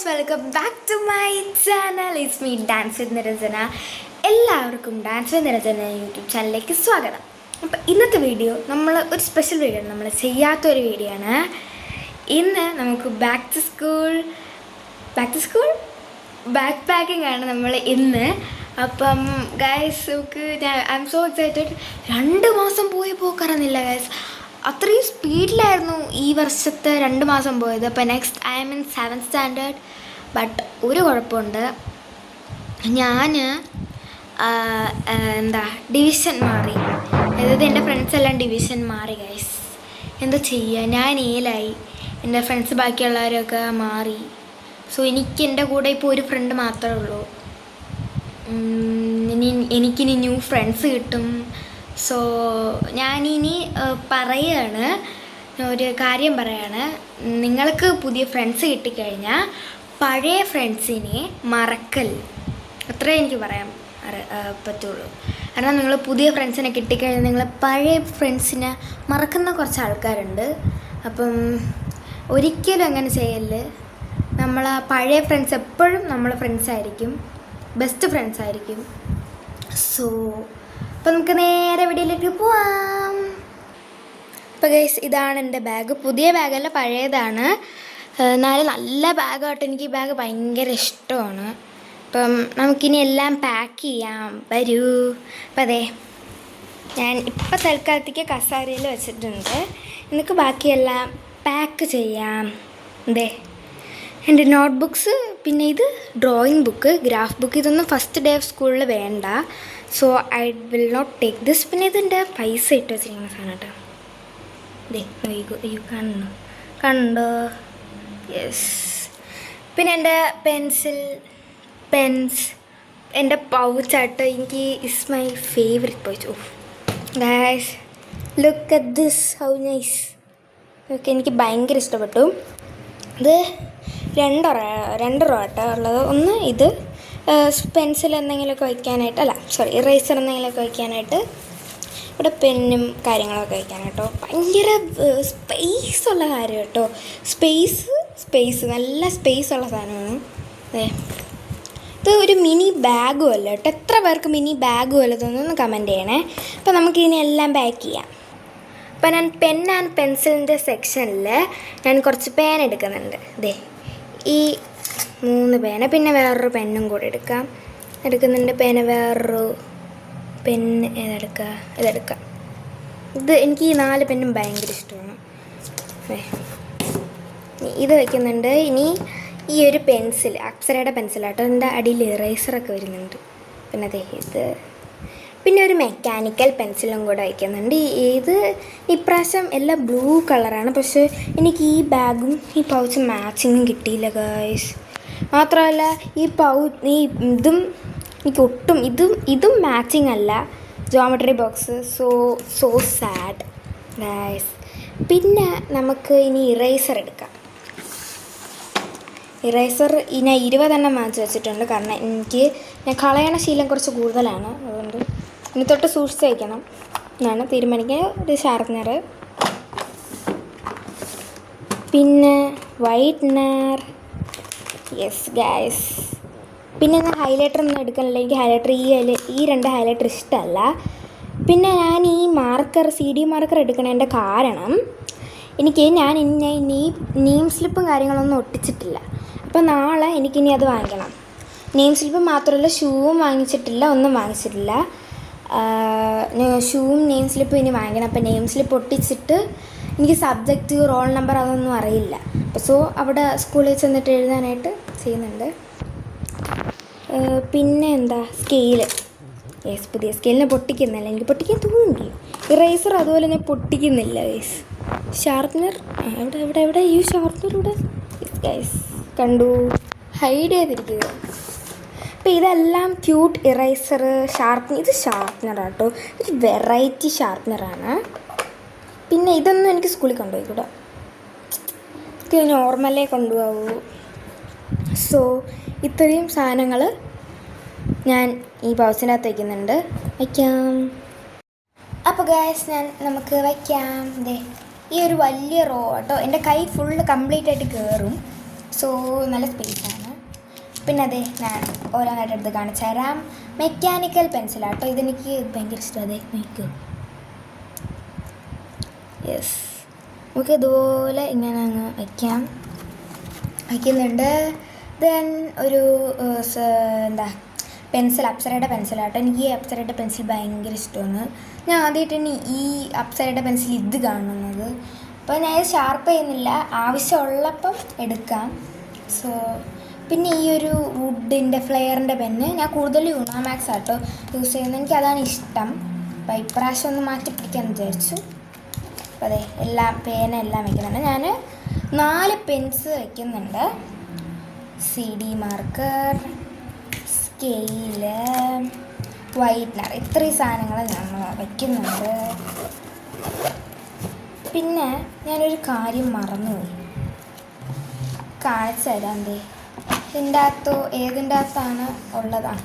Welcome back to my channel. It's me dance with Niranjana. എല്ലാവർക്കും dance with Niranjana YouTube ചാനലിലേക്ക് സ്വാഗതം. അപ്പോൾ ഇന്നത്തെ വീഡിയോ നമ്മൾ ഒരു സ്പെഷ്യൽ വീഡിയോ ആണ്, നമ്മൾ ചെയ്യാത്തൊരു വീഡിയോ ആണ്. ഇന്ന് നമുക്ക് back to school bag packing ആണ് നമ്മൾ ഇന്ന്. അപ്പം ഗൈസ് നമുക്ക് ഐ എം സോ എക്സൈറ്റഡ്. 2 മാസം പോയി പോക്കറിയുന്നില്ല ഗൈസ്, അത്രയും സ്പീഡിലായിരുന്നു ഈ വർഷത്തെ 2 മാസം പോയത്. അപ്പോൾ next I M in 7th standard. But ഒരു കുഴപ്പമുണ്ട്, ഞാൻ ഡിവിഷൻ മാറി. അതായത് എൻ്റെ ഫ്രണ്ട്സ് എല്ലാം ഡിവിഷൻ മാറി ഗൈസ്. എന്താ ചെയ്യുക, ഞാൻ ഏലായി, എൻ്റെ ഫ്രണ്ട്സ് ബാക്കിയുള്ളവരൊക്കെ മാറി. സോ എനിക്കെൻ്റെ കൂടെ ഇപ്പോൾ ഒരു ഫ്രണ്ട് മാത്രമേ ഉള്ളൂ. എനിക്കിനി ന്യൂ ഫ്രണ്ട്സ് കിട്ടും. സോ ഞാനിനി ഒരു കാര്യം പറയാണ്, നിങ്ങൾക്ക് പുതിയ ഫ്രണ്ട്സ് കിട്ടിക്കഴിഞ്ഞാൽ പഴയ ഫ്രണ്ട്സിനെ മറക്കൽ, അത്രേ എനിക്ക് പറയാൻ പറ്റുള്ളൂ. കാരണം നിങ്ങൾ പുതിയ ഫ്രണ്ട്സിനെ കിട്ടിക്കഴിഞ്ഞാൽ നിങ്ങൾ പഴയ ഫ്രണ്ട്സിനെ മറക്കുന്ന കുറച്ച് ആൾക്കാരുണ്ട്. അപ്പം ഒരിക്കലും അങ്ങനെ ചെയ്യല്. നമ്മൾ പഴയ ഫ്രണ്ട്സ് എപ്പോഴും നമ്മളെ ഫ്രണ്ട്സായിരിക്കും, ബെസ്റ്റ് ഫ്രണ്ട്സായിരിക്കും. സോ അപ്പോൾ നമുക്ക് നേരെ വീഡിയോയിലേക്ക് പോവാം. അപ്പോൾ ഗൈസ്, ഇതാണ് എൻ്റെ ബാഗ്. പുതിയ ബാഗല്ല, പഴയതാണ്. എന്നാലും നല്ല ബാഗായിട്ട് എനിക്ക് ഈ ബാഗ് ഭയങ്കര ഇഷ്ടമാണ്. അപ്പം നമുക്കിനി എല്ലാം പാക്ക് ചെയ്യാം, വരൂ. അപ്പം അതെ, ഞാൻ ഇപ്പം തൽക്കാലത്തേക്ക് കസാരയിൽ വെച്ചിട്ടുണ്ട്. എനിക്ക് ബാക്കിയെല്ലാം പാക്ക് ചെയ്യാം. അതെ, എൻ്റെ നോട്ട്ബുക്സ്, പിന്നെ ഇത് ഡ്രോയിങ് ബുക്ക്, ഗ്രാഫ് ബുക്ക്. ഇതൊന്നും ഫസ്റ്റ് ഡേ ഓഫ് സ്കൂളിൽ വേണ്ട. So I will not take this. പിന്നെ ഇതിൻ്റെ പൈസ ഇട്ട് വെച്ചിരിക്കുന്ന സാധനം കേട്ടോ. അയ്യോ കണ്ടോ? യെസ്. പിന്നെ എൻ്റെ പെൻസ്, എൻ്റെ പൗച്ചായിട്ട് എനിക്ക് is my favourite pouch. Guys look at this, how nice. Okay, എനിക്ക് ഭയങ്കര ഇഷ്ടപ്പെട്ടു. ഇത് 2 രൂപ കേട്ടോ ഉള്ളത്. ഒന്ന് ഇത് പെൻസിൽ എന്തെങ്കിലുമൊക്കെ വയ്ക്കാനായിട്ട്, ഇറേസർ എന്തെങ്കിലുമൊക്കെ വയ്ക്കാനായിട്ട്. ഇവിടെ പെന്നും കാര്യങ്ങളൊക്കെ വയ്ക്കാനായിട്ടോ. ഭയങ്കര സ്പേസുള്ള കാര്യം കേട്ടോ. സ്പേസ് നല്ല സ്പേസുള്ള സാധനമാണ്. ഇത് ഒരു മിനി ബാഗും അല്ല കേട്ടോ. എത്ര പേർക്ക് മിനി ബാഗും അല്ലതൊന്നൊന്ന് കമൻറ്റ് ചെയ്യണേ. അപ്പോൾ നമുക്കിനി എല്ലാം പാക്ക് ചെയ്യാം. അപ്പോൾ ഞാൻ പെൻ ആൻഡ് പെൻസിലിൻ്റെ സെക്ഷനിൽ ഞാൻ കുറച്ച് പേന എടുക്കുന്നുണ്ട്. ഈ 3 പേന, പിന്നെ വേറൊരു പെന്നും കൂടി എടുക്കുന്നുണ്ട്. പേന, വേറൊരു പെന്ന് ഇതെടുക്കാം. ഇത് എനിക്ക് ഈ 4 പെന്നും ഭയങ്കര ഇഷ്ടമാണ്. ഇത് വയ്ക്കുന്നുണ്ട്. ഇനി ഈ ഒരു പെൻസിൽ, അപ്സരയുടെ പെൻസിലാട്ടോ. അതിൻ്റെ അടിയിൽ ഇറേസറൊക്കെ വരുന്നുണ്ട്. പിന്നെ ഇത്, പിന്നെ ഒരു മെക്കാനിക്കൽ പെൻസിലും കൂടെ വയ്ക്കുന്നുണ്ട്. ഇത് ഇപ്രാവശ്യം എല്ലാം ബ്ലൂ കളറാണ്. പക്ഷേ എനിക്ക് ഈ ബാഗും ഈ പൗച്ചും മാച്ചിങ്ങും കിട്ടിയില്ല ഗൈസ്. മാത്രമല്ല ഇതും എനിക്ക് ഒട്ടും ഇതും മാച്ചിങ് അല്ല, geometry box. So sad guys. പിന്നെ നമുക്ക് ഇനി ഇറേസർ എടുക്കാം. ഇറേസർ ഞാൻ 20 എണ്ണം വാങ്ങിച്ച് വെച്ചിട്ടുണ്ട്. കാരണം ഞാൻ കളയണ ശീലം കുറച്ച് കൂടുതലാണ്. അതുകൊണ്ട് ഇനി തൊട്ട് സൂക്ഷിച്ച് വയ്ക്കണം എന്നാണ് തീരുമാനിക്കുന്നത്. ഒരു ഷാർപ്നർ, പിന്നെ വൈറ്റ്നർ. Yes guys. പിന്നെ ഞാൻ ഹൈലൈറ്റർ ഒന്നും എടുക്കാനില്ല. എനിക്ക് ഹൈലൈറ്റർ ഈ 2 ഹൈലൈറ്റർ ഇഷ്ടമല്ല. പിന്നെ ഞാൻ ഈ CD മാർക്കർ എടുക്കണതിൻ്റെ കാരണം, ഞാൻ നെയിം സ്ലിപ്പും കാര്യങ്ങളൊന്നും ഒട്ടിച്ചിട്ടില്ല. അപ്പോൾ നാളെ എനിക്കിനി അത് വാങ്ങിക്കണം. നെയിം സ്ലിപ്പ് മാത്രമല്ല, ഷൂവും വാങ്ങിച്ചിട്ടില്ല, ഒന്നും വാങ്ങിച്ചിട്ടില്ല. ഷൂവും നെയിം സ്ലിപ്പും ഇനി വാങ്ങിക്കണം. അപ്പോൾ നെയിം സ്ലിപ്പ് ഒട്ടിച്ചിട്ട് എനിക്ക് സബ്ജക്റ്റ്, റോൾ നമ്പർ അതൊന്നും അറിയില്ല. സോ അവിടെ സ്കൂളിൽ ചെന്നിട്ട് എഴുതാനായിട്ട് ചെയ്യുന്നുണ്ട്. പിന്നെ സ്കെയില്. യെസ്, പുതിയ സ്കെയിലിനെ പൊട്ടിക്കുന്നില്ല, എനിക്ക് പൊട്ടിക്കാൻ തോന്നുന്നില്ല. ഇറേസർ അതുപോലെ ഞാൻ പൊട്ടിക്കുന്നില്ല ഗൈസ്. ഷാർപ്നർ എവിടെ ഈ ഷാർപ്നർ ഇവിടെ ഗൈസ് കണ്ടു, ഹൈഡ് ചെയ്തിരിക്കുക. അപ്പോൾ ഇതെല്ലാം ക്യൂട്ട് ഇറേസർ, ഇത് ഷാർപ്നറാണ് കേട്ടോ. ഇത് വെറൈറ്റി ഷാർപ്നറാണ്. പിന്നെ ഇതൊന്നും എനിക്ക് സ്കൂളിൽ കൊണ്ടുപോയിക്കൂടാ, ഇത് നോർമലേ കൊണ്ടുപോകൂ. സോ ഇത്രയും സാധനങ്ങൾ ഞാൻ ഈ ബോക്സിൻ്റെ അകത്ത് വയ്ക്കുന്നുണ്ട്. വയ്ക്കാം. അപ്പോൾ ഗൈസ് നമുക്ക് വയ്ക്കാം. ഈ ഒരു വലിയ റോ കേട്ടോ. എൻ്റെ കൈ ഫുള്ള് കംപ്ലീറ്റ് ആയിട്ട് കയറും. സോ നല്ല സ്പേസാണ്. പിന്നെ അതെ ഞാൻ ഓരോന്നായിട്ട് എടുത്ത് കാണിച്ചു തരാം. മെക്കാനിക്കൽ പെൻസിലാട്ടോ, ഇതെനിക്ക് ഭയങ്കര ഇഷ്ടം. അതെ നോക്ക്, യെസ്, നമുക്ക് ഇതുപോലെ ഇങ്ങനെ അങ്ങ് വയ്ക്കുന്നുണ്ട്. ദെൻ ഒരു എന്താ പെൻസിൽ, അപ്സരയുടെ പെൻസിലാട്ടോ. എനിക്ക് ഈ അപ്സരയുടെ പെൻസിൽ ഭയങ്കര ഇഷ്ടമാണ്. ഞാൻ ആദ്യമായിട്ടാണ് ഈ അപ്സരയുടെ പെൻസിൽ ഇത് കാണുന്നത്. അപ്പോൾ ഞാൻ ഇത് ഷാർപ്പ് ചെയ്യുന്നില്ല, ആവശ്യമുള്ളപ്പം എടുക്കാം. സോ പിന്നെ ഈ ഒരു വുഡിൻ്റെ ഫ്ലെയറിൻ്റെ പെന്ന് ഞാൻ കൂടുതൽ യൂണാമാക്സ് ആട്ടോ യൂസ് ചെയ്യുന്നത്, എനിക്കതാണ് ഇഷ്ടം. അപ്പോൾ ഇപ്രാവശ്യം ഒന്ന് മാറ്റി പിടിക്കാമെന്ന് വിചാരിച്ചു. അപ്പോൾ അതെ പേന എല്ലാം വയ്ക്കുന്നുണ്ട്. ഞാൻ 4 പെൻസ് വയ്ക്കുന്നുണ്ട്. CD മാർക്കർ, സ്കെയില്, വൈറ്റ്നർ, ഇത്രയും സാധനങ്ങൾ നമ്മൾ വയ്ക്കുന്നുണ്ട്. പിന്നെ ഞാനൊരു കാര്യം മറന്നുപോയി, കാണിച്ചു തരാം. ഇതിൻ്റെ അകത്തോ ഏതിൻ്റെ അകത്താണ് ഉള്ളതാണ്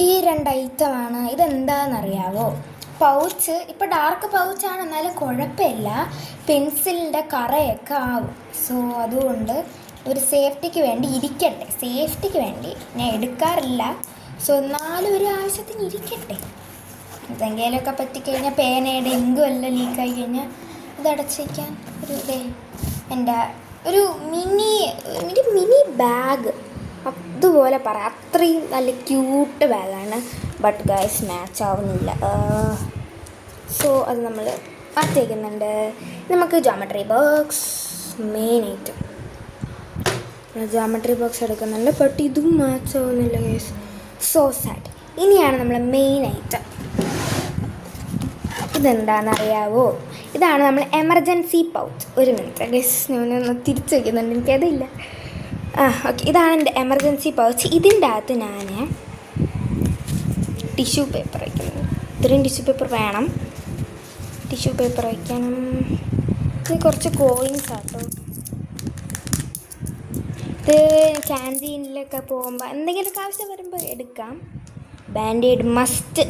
ഈ 2 ഐറ്റമാണ്. ഇതെന്താണെന്നറിയാവോ? പൗച്ച്. ഇപ്പോൾ ഡാർക്ക് പൗച്ചാണ്, എന്നാലും കുഴപ്പമില്ല, പെൻസിലിൻ്റെ കറയൊക്കെ ആവും. സോ അതുകൊണ്ട് ഒരു സേഫ്റ്റിക്ക് വേണ്ടി ഇരിക്കട്ടെ, സേഫ്റ്റിക്ക് വേണ്ടി ഞാൻ എടുക്കാറില്ല. സോ എന്നാലും ഒരു ആവശ്യത്തിന് ഇരിക്കട്ടെ. എന്തെങ്കിലുമൊക്കെ പറ്റിക്കഴിഞ്ഞാൽ പേനയുടെ ഇങ്കും എല്ലാം ലീക്കായി കഴിഞ്ഞാൽ ഇത് അടച്ച് വയ്ക്കാൻ എൻ്റെ ഒരു മിനി ബാഗ്, അതുപോലെ പറയാം. അത്രയും നല്ല ക്യൂട്ട് ബാഗാണ്. ബട്ട് ഗൈസ് മാച്ച് ആവുന്നില്ല. സോ അത് നമ്മൾ മാറ്റി വയ്ക്കുന്നുണ്ട്. നമുക്ക് ജോമെട്രി ബോക്സ് മെയിനായിട്ട് ജോമെട്രി ബോക്സ് എടുക്കുന്നുണ്ട്. ബട്ട് ഇതും മാച്ച് ആവുന്നില്ല ഗൈസ്. So sad. ഇനിയാണ് നമ്മൾ മെയിൻ ഐറ്റം. ഇതെന്താണെന്നറിയാവോ? ഇതാണ് നമ്മൾ എമർജൻസി പൗച്ച്. ഒരു മിനിറ്റ് ഗൈസ്, ഞാനൊന്ന് തിരിച്ച് വയ്ക്കുന്നുണ്ട്, എനിക്കതില്ല. ഓക്കെ, ഇതാണ് എൻ്റെ എമർജൻസി പൗച്ച്. ഇതിൻ്റെ അകത്ത് ഞാൻ ടിഷ്യൂ പേപ്പർ വയ്ക്കുന്നു. ഇത്രയും ടിഷ്യൂ പേപ്പർ വേണം. ടിഷ്യൂ പേപ്പർ വയ്ക്കണം. ഇത് കുറച്ച് കോയിൻസ് ആട്ടോ. ഇത് ക്യാൻറ്റീനിലൊക്കെ പോകുമ്പോൾ എന്തെങ്കിലുമൊക്കെ ആവശ്യം വരുമ്പോൾ എടുക്കാം. Band-aid must.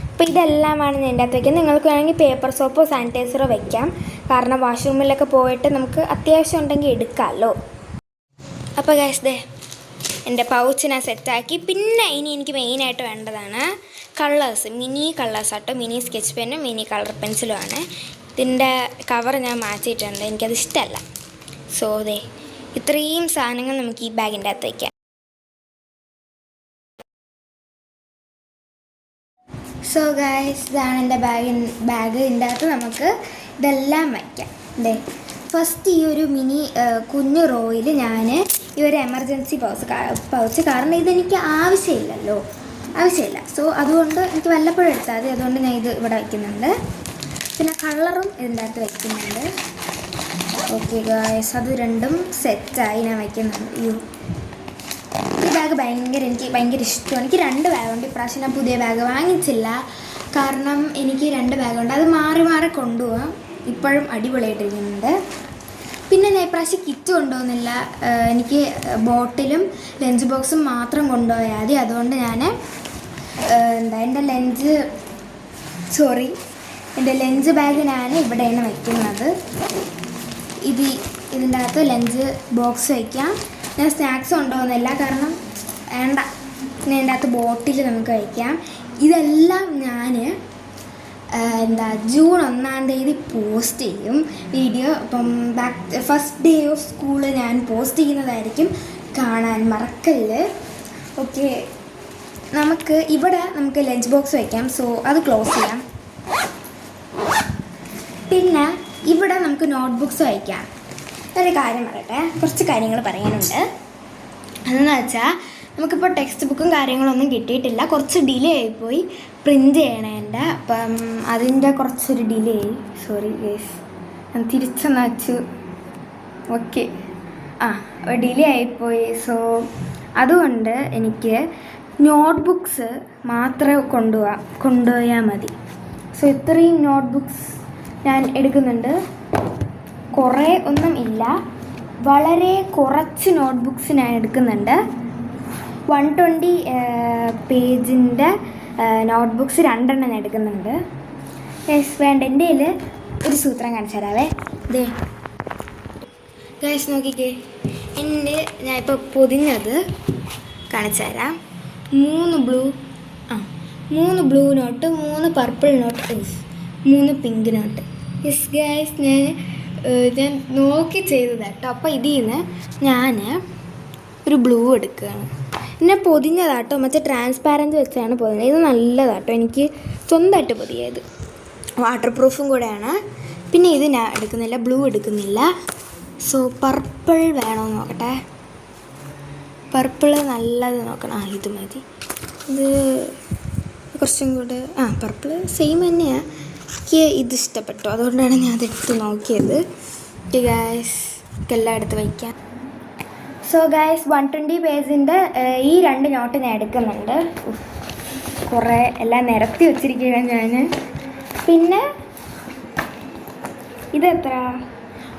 അപ്പോൾ ഇതെല്ലാമാണ് ഞാൻ എൻ്റെ അകത്ത് വയ്ക്കുന്നത്. നിങ്ങൾക്ക് വേണമെങ്കിൽ പേപ്പർ സോപ്പോ സാനിറ്റൈസറോ വയ്ക്കാം, കാരണം വാഷ്റൂമിലൊക്കെ പോയിട്ട് നമുക്ക് അത്യാവശ്യം ഉണ്ടെങ്കിൽ എടുക്കാമല്ലോ. അപ്പോൾ ഗൈസ് എൻ്റെ പൗച്ച് ഞാൻ സെറ്റാക്കി. പിന്നെ ഇനി എനിക്ക് മെയിനായിട്ട് വേണ്ടതാണ് കളേഴ്സ്, മിനി കളേഴ്സ് ആട്ടോ. മിനി സ്കെച്ച് പെന്നും മിനി കളർ പെൻസിലുമാണ്. ഇതിൻ്റെ കവർ ഞാൻ മാറ്റിയിട്ടുണ്ട്, എനിക്കത് ഇഷ്ടമല്ല. സോ ഇത്രയും സാധനങ്ങൾ നമുക്ക് ഈ ബാഗിൻ്റെ അകത്ത് വയ്ക്കാം. സോ ഗൈസ് ഇതാണ് എൻ്റെ ബാഗിൻ്റെ അകത്ത് നമുക്ക് ഇതെല്ലാം വയ്ക്കാം. ഫസ്റ്റ് ഈ ഒരു മിനി കുഞ്ഞു റോയിൽ ഞാൻ ഈ ഒരു എമർജൻസി പൗച്ച്, കാരണം ഇതെനിക്ക് ആവശ്യമില്ല. സോ അതുകൊണ്ട് എനിക്ക് വല്ലപ്പോഴും എടുത്താൽ മതി, അതുകൊണ്ട് ഞാൻ ഇത് ഇവിടെ വയ്ക്കുന്നുണ്ട്. പിന്നെ കളറും ഇതിൻ്റെ അകത്ത് വയ്ക്കുന്നുണ്ട്. ഓക്കെ ഗായ്സ്, അത് രണ്ടും സെറ്റായി ഞാൻ വയ്ക്കുന്നുണ്ട്. ഈ ബാഗ് എനിക്ക് ഭയങ്കര ഇഷ്ടമാണ്. എനിക്ക് 2 ബാഗുണ്ട്. ഇപ്രാവശ്യം ഞാൻ പുതിയ ബാഗ് വാങ്ങിച്ചില്ല, കാരണം എനിക്ക് 2 ബാഗുണ്ട്. അത് മാറി മാറി കൊണ്ടുപോകാം. ഇപ്പോഴും അടിപൊളിയായിട്ടിരിക്കുന്നുണ്ട്. പിന്നെ ഞാൻ ഇപ്രാവശ്യം കിറ്റ് കൊണ്ടുപോകുന്നില്ല. എനിക്ക് ബോട്ടിലും ലഞ്ച് ബോക്സും മാത്രം കൊണ്ടുപോയാൽ മതി. അതുകൊണ്ട് ഞാൻ എൻ്റെ ലഞ്ച് ബാഗ് ഞാൻ ഇവിടെയാണ് വയ്ക്കുന്നത്. ഇതിൻ്റെ അകത്ത് ലഞ്ച് ബോക്സ് വയ്ക്കാം. ഞാൻ സ്നാക്സ് കൊണ്ടുപോകുന്നില്ല, കാരണം വേണ്ട. പിന്നെ ഇതിൻ്റെ അകത്ത് ബോട്ടിൽ നമുക്ക് വയ്ക്കാം. ഇതെല്ലാം ഞാൻ ജൂൺ 1-ാം തീയതി പോസ്റ്റ് ചെയ്യും വീഡിയോ. അപ്പം ഫസ്റ്റ് ഡേ ഓഫ് സ്കൂള് ഞാൻ പോസ്റ്റ് ചെയ്യുന്നതായിരിക്കും, കാണാൻ മറക്കല്ല്. ഓക്കെ, നമുക്ക് ലഞ്ച് ബോക്സ് വയ്ക്കാം. സോ അത് ക്ലോസ് ചെയ്യാം. പിന്നെ ഇവിടെ നമുക്ക് നോട്ട്ബുക്സ് വയ്ക്കാം. ഒരു കാര്യം പറയട്ടെ, കുറച്ച് കാര്യങ്ങൾ പറയാനുണ്ട്. അതെന്ന് വെച്ചാൽ നമുക്കിപ്പോൾ ടെക്സ്റ്റ് ബുക്കും കാര്യങ്ങളൊന്നും കിട്ടിയിട്ടില്ല. കുറച്ച് ഡിലേ ആയിപ്പോയി പ്രിൻ്റ് ചെയ്യണേൻ്റെ. അപ്പം അതിൻ്റെ കുറച്ചൊരു ഡിലേ ആയി. സോറി ഗേസ്, ഞാൻ തിരിച്ചെന്ന് വെച്ചു. ഓക്കെ, ഡിലേ ആയിപ്പോയി. സോ അതുകൊണ്ട് എനിക്ക് നോട്ട്ബുക്സ് മാത്രമേ കൊണ്ടുപോയാൽ മതി. സോ ഇത്രയും നോട്ട്ബുക്സ് ഞാൻ എടുക്കുന്നുണ്ട്. കുറേ ഒന്നും ഇല്ല, വളരെ കുറച്ച് നോട്ട്ബുക്സ് ഞാൻ എടുക്കുന്നുണ്ട്. 120 പേജിൻ്റെ നോട്ട്ബുക്സ് 2 ഞാൻ എടുക്കുന്നുണ്ട്. വേണ്ട, എൻ്റെ കയ്യിൽ ഒരു സൂത്രം കാണിച്ചു തരാവേ. ഇതേ ഗൈസ് നോക്കിക്കേ, ഞാൻ ഇപ്പോൾ പൊതിഞ്ഞത് കാണിച്ചു തരാം. 3 blue note, 3 purple note, 3 pink note. Yes guys, ഞാൻ നോക്കി ചെയ്തത് കേട്ടോ. അപ്പോൾ ഇതിൽ നിന്ന് ഞാൻ ഒരു ബ്ലൂ എടുക്കുകയാണ്. പിന്നെ പൊതിഞ്ഞതാട്ടോ, മറ്റേ ട്രാൻസ്പാരൻറ്റ് വെച്ചാണ് പൊതിഞ്ഞത്. ഇത് നല്ലതാട്ടോ, എനിക്ക് സ്വന്തമായിട്ട് പൊതിയത്, വാട്ടർ പ്രൂഫും കൂടെയാണ്. പിന്നെ ഇത് ഞാൻ എടുക്കുന്നില്ല, ബ്ലൂ എടുക്കുന്നില്ല. സോ പർപ്പിൾ വേണമെന്ന് നോക്കട്ടെ. പർപ്പിൾ നല്ലത് നോക്കണം. ഇത് മതി. ഇത് കുറച്ചും കൂടെ പർപ്പിൾ സെയിം തന്നെയാണ്. എനിക്ക് ഇത് ഇഷ്ടപ്പെട്ടു, അതുകൊണ്ടാണ് ഞാൻ അതെടുത്ത് നോക്കിയത്. ഗൈസ് എല്ലാം എടുത്ത് വയ്ക്കാം. സോ ഗൈസ് 120 പേജിൻ്റെ ഈ 2 നോട്ട് ഞാൻ എടുക്കുന്നുണ്ട്. കുറേ എല്ലാം നിരത്തി വെച്ചിരിക്കുകയാണ് ഞാൻ. പിന്നെ ഇതെത്ര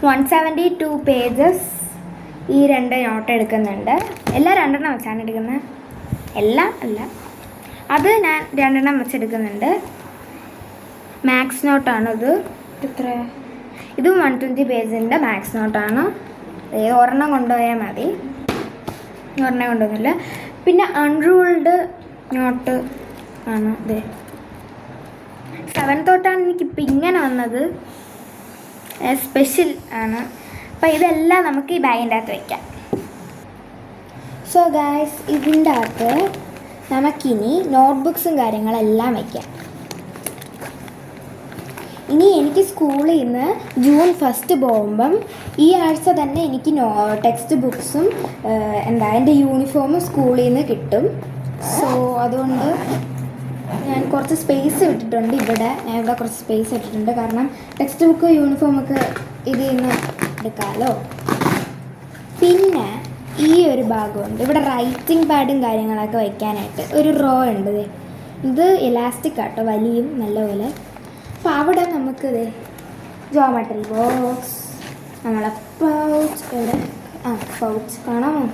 172 പേജസ് ഈ 2 നോട്ട് എടുക്കുന്നുണ്ട്. എല്ലാം 2 വെച്ചാണ് എടുക്കുന്നത്, എല്ലാം അല്ല, അത് ഞാൻ 2 വെച്ചെടുക്കുന്നുണ്ട്. മാത്സ് നോട്ടാണ് ഇത്. എത്ര ഇതും 120 പേജിൻ്റെ മാത്സ് നോട്ടാണ്. ഒരെണ്ണം കൊണ്ടുപോയാൽ മതി, ഒരെണ്ണം കൊണ്ടുപോകുന്നില്ല. പിന്നെ അൺറൂൾഡ് നോട്ട് ആണ് ഇത്. 7th തൊട്ടാണ് എനിക്കിപ്പോൾ ഇങ്ങനെ വന്നത്, സ്പെഷ്യൽ ആണ്. അപ്പോൾ ഇതെല്ലാം നമുക്ക് ഈ ബാഗിൻ്റെ അകത്ത് വയ്ക്കാം. സോ ഗായ്സ്, ഇതിൻ്റെ അകത്ത് നമുക്കിനി നോട്ട്ബുക്സും കാര്യങ്ങളെല്ലാം വയ്ക്കാം. ഇനി എനിക്ക് സ്കൂളിൽ നിന്ന് ജൂൺ 1 പോകുമ്പം ഈ ആഴ്ച തന്നെ എനിക്ക് ടെക്സ്റ്റ് ബുക്സും എൻ്റെ യൂണിഫോമും സ്കൂളിൽ നിന്ന് കിട്ടും. സോ അതുകൊണ്ട് ഞാൻ കുറച്ച് സ്പേസ് വിട്ടിട്ടുണ്ട് ഇവിടെ. ഞാൻ ഇവിടെ കുറച്ച് സ്പേസ് ഇട്ടിട്ടുണ്ട്, കാരണം ടെക്സ്റ്റ് ബുക്ക് യൂണിഫോമൊക്കെ ഇതിൽ നിന്ന് എടുക്കാമല്ലോ. പിന്നെ ഈ ഒരു ഭാഗമുണ്ട്, ഇവിടെ റൈറ്റിംഗ് പാഡും കാര്യങ്ങളൊക്കെ വയ്ക്കാനായിട്ട് ഒരു റോ ഉണ്ട്. ഇത് ഇലാസ്റ്റിക് ആട്ടോ, വലിയും നല്ലപോലെ. അപ്പോൾ അവിടെ നമുക്കിത് ജോമെട്രി ബോക്സ്, നമ്മളെ പൗച്ച്, ഇവിടെ പൗച്ച് കാണാമോ?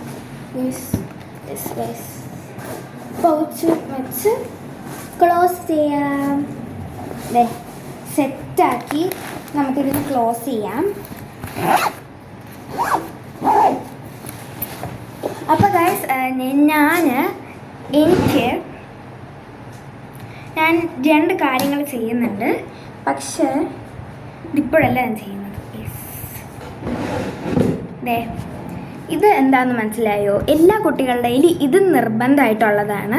പൗച്ച് വെച്ച് ക്ലോസ് ചെയ്യാം. സെറ്റാക്കി നമുക്കിതിന് ക്ലോസ് ചെയ്യാം. അപ്പോൾ ഗൈസ്, ഞാൻ 2 കാര്യങ്ങൾ ചെയ്യുന്നുണ്ട്, പക്ഷേ ഇതിപ്പോഴല്ല ഞാൻ ചെയ്യുന്നത്. ഇത് എന്താണെന്ന് മനസ്സിലായോ? എല്ലാ കുട്ടികളുടെയും ഇത് നിർബന്ധമായിട്ടുള്ളതാണ്.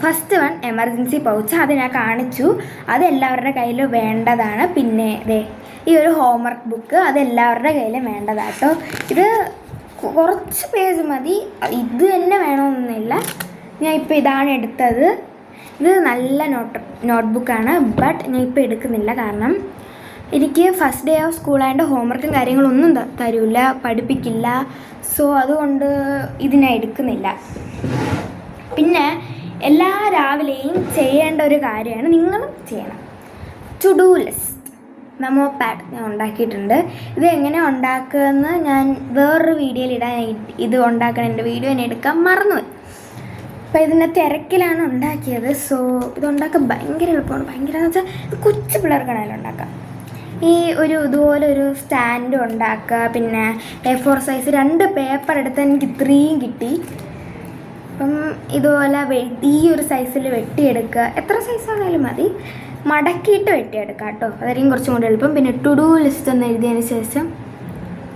ഫസ്റ്റ് വൺ എമർജൻസി പൗച്ച്, അത് ഞാൻ കാണിച്ചു, അത് എല്ലാവരുടെ കയ്യിൽ വേണ്ടതാണ്. പിന്നെ ഈ ഒരു ഹോംവർക്ക് ബുക്ക്, അത് എല്ലാവരുടെ കയ്യിലും വേണ്ടതാട്ടോ. ഇത് കുറച്ച് പേജ് മതി, ഇത് തന്നെ വേണമെന്നൊന്നുമില്ല. ഞാൻ ഇപ്പോൾ ഇതാണ് എടുത്തത്. ഇത് നല്ല നോട്ട്ബുക്കാണ്, ബട്ട് ഞാൻ ഇപ്പോൾ എടുക്കുന്നില്ല, കാരണം എനിക്ക് ഫസ്റ്റ് ഡേ ഓഫ് സ്കൂളായതുകൊണ്ട് ഹോംവർക്കും കാര്യങ്ങളൊന്നും തരില്ല, പഠിപ്പിക്കില്ല. സോ അതുകൊണ്ട് ഇത് ഞാൻ എടുക്കുന്നില്ല. പിന്നെ എല്ലാ രാവിലെയും ചെയ്യേണ്ട ഒരു കാര്യമാണ്, നിങ്ങളും ചെയ്യണം, to do list. Memo pad ഞാൻ ഉണ്ടാക്കിയിട്ടുണ്ട്. ഇത് എങ്ങനെ ഉണ്ടാക്കുകയെന്ന് ഞാൻ വേറൊരു വീഡിയോയിൽ ഇടാൻ, ഇത് ഉണ്ടാക്കണം എൻ്റെ വീഡിയോ ഞാൻ എടുക്കാൻ മറന്നുപോയി. അപ്പോൾ ഇതിൻ്റെ തിരക്കിലാണ് ഉണ്ടാക്കിയത്. സോ ഇതുണ്ടാക്കാൻ ഭയങ്കര എളുപ്പമാണ്. ഭയങ്കര എന്ന് വെച്ചാൽ ഇത് കൊച്ചു പിള്ളേർക്കാണെങ്കിലും ഉണ്ടാക്കാം. ഈ ഇതുപോലെ ഒരു സ്റ്റാൻഡ് ഉണ്ടാക്കുക. പിന്നെ A4 സൈസ് 2 പേപ്പർ എടുത്ത് എനിക്ക് ഇത്രയും കിട്ടി. അപ്പം ഇതുപോലെ ഈ ഒരു സൈസിൽ വെട്ടിയെടുക്കുക, എത്ര സൈസാണേലും മതി, മടക്കിയിട്ട് വെട്ടിയെടുക്കുക കേട്ടോ, അതായിരിക്കും കുറച്ചും കൂടി എളുപ്പം. പിന്നെ ടു ഡു ലിസ്റ്റ് എന്ന് എഴുതിയതിന് ശേഷം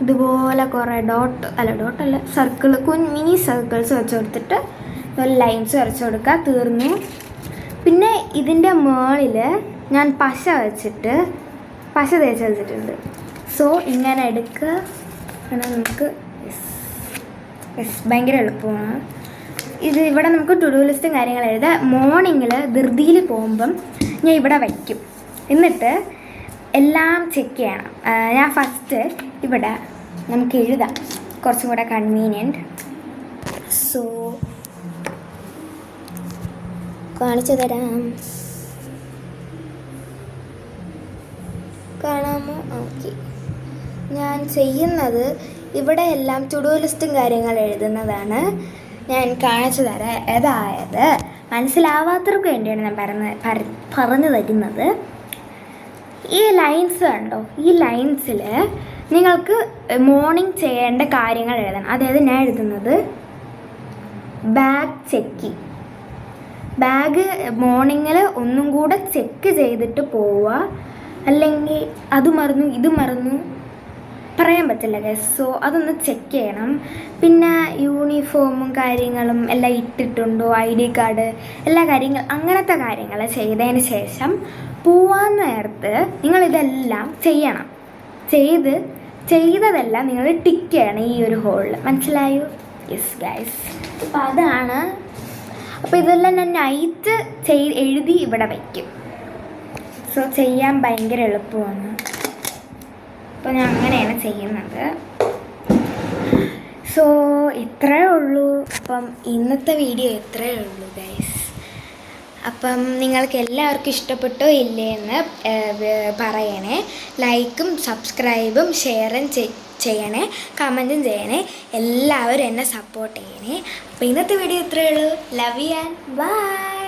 ഇതുപോലെ കുറേ ഡോട്ടല്ല സർക്കിൾ, മിനി സർക്കിൾസ് വെച്ച് കൊടുത്തിട്ട് ലൈൻസ് വരച്ച് കൊടുക്കുക, തീർന്നു. പിന്നെ ഇതിൻ്റെ മുകളിൽ ഞാൻ പശ തേച്ച് വെച്ചിട്ടുണ്ട്. സോ ഇങ്ങനെ എടുക്കുക, അങ്ങനെ നമുക്ക് ഭയങ്കര എളുപ്പമാണ്. ഇവിടെ നമുക്ക് ടു ഡു ലിസ്റ്റും കാര്യങ്ങളും എഴുതാം. മോർണിംഗിൽ ധൃതിയിൽ പോകുമ്പം ഞാൻ ഇവിടെ വയ്ക്കും, എന്നിട്ട് എല്ലാം ചെക്ക് ചെയ്യണം. ഞാൻ ഫസ്റ്റ് ഇവിടെ നമുക്ക് എഴുതാം, കുറച്ചും കൂടെ കൺവീനിയൻറ്റ്. സോ കാണിച്ചു തരാം, കാണാമോ? ഓക്കെ. ഞാൻ ചെയ്യുന്നത് ഇവിടെ എല്ലാം ടു ഡു ലിസ്റ്റും കാര്യങ്ങൾ എഴുതുന്നതാണ്. ഞാൻ കാണിച്ചു തരാം. അതായത് മനസ്സിലാവാത്തവർക്ക് വേണ്ടിയാണ് ഞാൻ പറഞ്ഞു തരുന്നത്. ഈ ലൈൻസ് കണ്ടോ, ഈ ലൈൻസിൽ നിങ്ങൾക്ക് മോർണിംഗ് ചെയ്യേണ്ട കാര്യങ്ങൾ എഴുതണം. അതായത് ഞാൻ എഴുതുന്നത് ബാഗ് ചെക്ക്. ബാഗ് മോർണിംഗിൽ ഒന്നും കൂടെ ചെക്ക് ചെയ്തിട്ട് പോവുക, അല്ലെങ്കിൽ അത് മറന്നു ഇത് മറന്നു പറയാൻ പറ്റില്ല ഗൈസ്. സോ അതൊന്ന് ചെക്ക് ചെയ്യണം. പിന്നെ യൂണിഫോമും കാര്യങ്ങളും എല്ലാം ഇട്ടിട്ടുണ്ടോ, ID കാർഡ്, എല്ലാ അങ്ങനത്തെ കാര്യങ്ങൾ ചെയ്തതിന് ശേഷം പോവാൻ നേരത്ത് നിങ്ങളിതെല്ലാം ചെയ്യണം. ചെയ്തതെല്ലാം നിങ്ങൾ ടിക്ക് ചെയ്യണം ഈ ഒരു ഹോളിൽ. മനസ്സിലായോ? Yes guys. അപ്പോൾ അതാണ്. അപ്പോൾ ഇതെല്ലാം ഞാൻ നൈറ്റ് എഴുതി ഇവിടെ വയ്ക്കും. സോ ചെയ്യാൻ ഭയങ്കര എളുപ്പമാണ്. അപ്പോൾ ഞാൻ അങ്ങനെയാണ് ചെയ്യുന്നത്. സോ ഇത്രയേ ഉള്ളൂ. അപ്പം ഇന്നത്തെ വീഡിയോ ഇത്രയേ ഉള്ളൂ ഗൈസ്. അപ്പം നിങ്ങൾക്ക് എല്ലാവർക്കും ഇഷ്ടപ്പെട്ടോ ഇല്ലേ എന്ന് പറയണേ. ലൈക്കും സബ്സ്ക്രൈബും ഷെയറും ചെയ്യണേ, കമൻറ്റും ചെയ്യണേ. എല്ലാവരും എന്നെ സപ്പോർട്ട് ചെയ്യണേ. അപ്പോൾ ഇന്നത്തെ വീഡിയോ ഇത്രയേ ഉള്ളൂ. Love you and by.